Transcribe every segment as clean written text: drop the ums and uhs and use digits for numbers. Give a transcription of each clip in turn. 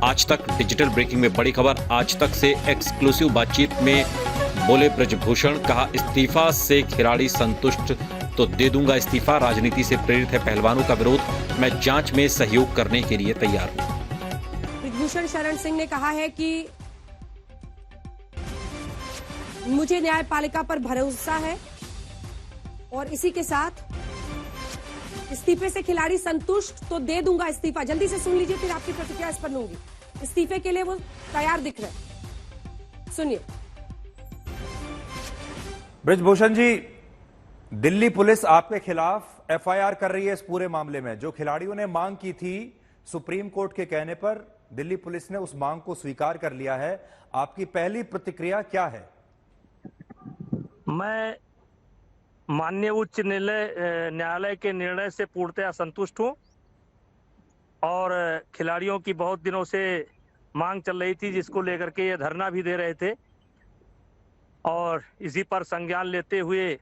आज तक digital breaking में बड़ी खबर। आज तक से एक्सक्लूसिव बातचीत में बोले ब्रजभूषण, कहा इस्तीफा से खिलाड़ी संतुष्ट तो दे दूंगा इस्तीफा। राजनीति से प्रेरित है पहलवानों का विरोध, मैं जांच में सहयोग करने के लिए तैयार हूं। ब्रजभूषण शरण सिंह ने कहा है कि मुझे न्यायपालिका पर भरोसा है और इसी के साथ इस्तीफे से खिलाड़ी संतुष्ट तो दे दूंगा इस्तीफा। जल्दी से सुन लीजिए, फिर आपकी प्रतिक्रिया इस पर लूंगी। इस्तीफे के लिए वो तैयार दिख रहे हैं, सुनिए। ब्रजभूषण जी, दिल्ली पुलिस आपके खिलाफ एफआईआर कर रही है इस पूरे मामले में। जो खिलाड़ियों ने मांग की थी, सुप्रीम कोर्ट के कहने पर दिल्ली पुलिस ने उस मांग को स्वीकार कर लिया है। आपकी पहली प्रतिक्रिया क्या है? मैं माननीय उच्च न्यायालय के निर्णय से पूर्णतः असंतुष्ट हूं और खिलाड़ियों की बहुत दिनों से मांग चल रही थी, जिसको लेकर के ये धरना भी दे रहे थे और इसी पर संज्ञान लेते हुए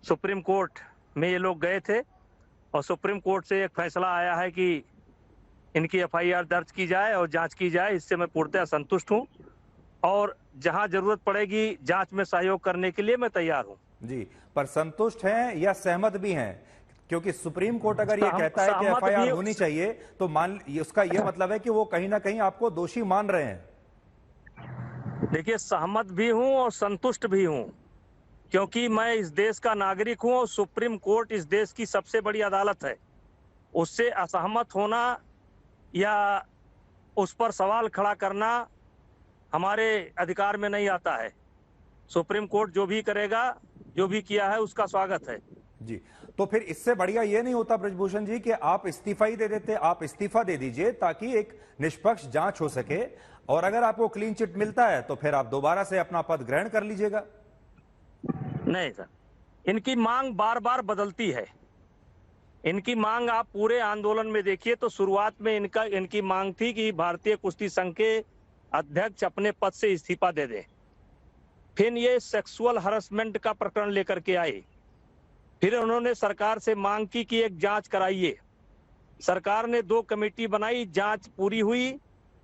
सुप्रीम कोर्ट में ये लोग गए थे और सुप्रीम कोर्ट से एक फैसला आया है कि इनकी एफआईआर दर्ज की जाए और जांच की जाए। इससे मैं पूर्णतः संतुष्ट हूं और जहां जरूरत पड़ेगी जांच में सहयोग करने के लिए मैं तैयार हूं। जी, पर संतुष्ट हैं या सहमत भी हैं? क्योंकि सुप्रीम कोर्ट अगर ये कहता है कि एफआईआर होनी चाहिए तो उसका ये मतलब है कि वो कहीं ना कहीं आपको दोषी मान रहे हैं। देखिए, सहमत भी हूं और संतुष्ट भी हूं, क्योंकि मैं इस देश का नागरिक हूं और सुप्रीम कोर्ट इस देश की सबसे बड़ी अदालत है। उससे असहमत होना या उस पर सवाल खड़ा करना हमारे अधिकार में नहीं आता है। सुप्रीम कोर्ट जो भी करेगा, जो भी किया है, उसका स्वागत है। जी, तो फिर इससे बढ़िया ये नहीं होता ब्रजभूषण जी कि आप इस्तीफा ही दे देते? आप इस्तीफा दे दीजिए ताकि एक निष्पक्ष जांच हो सके और अगर आपको क्लीन चिट मिलता है तो फिर आप दोबारा से अपना पद ग्रहण कर लीजिएगा। नहीं सर, इनकी मांग बार बार बदलती है। इनकी मांग आप पूरे आंदोलन में देखिए तो शुरुआत में इनकी मांग थी कि भारतीय कुश्ती संघ के अध्यक्ष अपने पद से इस्तीफा दे दें। फिर ये सेक्सुअल हरासमेंट का प्रकरण लेकर के आए। फिर उन्होंने सरकार से मांग की कि एक जांच कराइए। सरकार ने 2 कमेटी बनाई, जांच पूरी हुई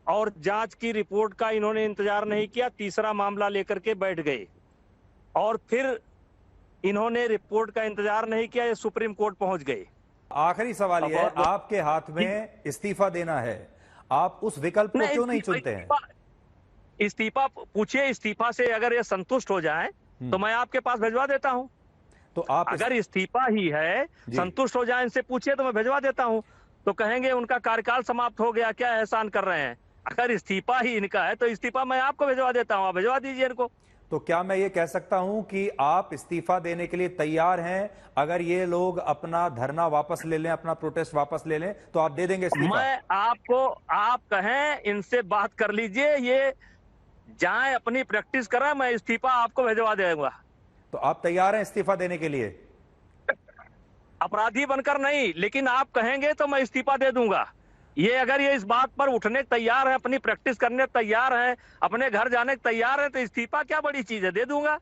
और जांच की रिपोर्ट का इन्होंने इंतजार नहीं किया, तीसरा मामला लेकर के बैठ गए और फिर इन्होंने रिपोर्ट का इंतजार नहीं किया, ये सुप्रीम कोर्ट पहुंच गए। आखिरी सवाल यह है, आपके हाथ में इस्तीफा देना है, आप उस विकल्प को क्यों नहीं चुनते हैं? इस्तीफा पूछिए, इस्तीफा से अगर ये संतुष्ट हो जाए तो मैं आपके पास भिजवा देता हूं। तो आप अगर इस्तीफा ही है, संतुष्ट हो जाए, इनसे पूछिए तो मैं भिजवा देता हूं। तो कहेंगे उनका कार्यकाल समाप्त हो गया, क्या एहसान कर रहे हैं। अगर इस्तीफा ही इनका है तो इस्तीफा मैं आपको भिजवा देता हूं, आप भिजवा दीजिए इनको। तो क्या मैं ये कह सकता हूं कि आप इस्तीफा देने के लिए तैयार हैं? अगर ये लोग अपना धरना वापस ले लें, अपना प्रोटेस्ट वापस ले लें, तो आप दे देंगे इस्तीफा? मैं आपको, आप कहें इनसे बात कर लीजिए, ये जाएं अपनी प्रैक्टिस करें, मैं इस्तीफा आपको भिजवा देगा। तो आप तैयार हैं इस्तीफा देने के लिए? अपराधी बनकर नहीं, लेकिन आप कहेंगे तो मैं इस्तीफा दे दूंगा। ये अगर ये इस बात पर उठने तैयार है, अपनी प्रैक्टिस करने तैयार है, अपने घर जाने तैयार है, तो इस्तीफा क्या बड़ी चीज है, दे दूंगा।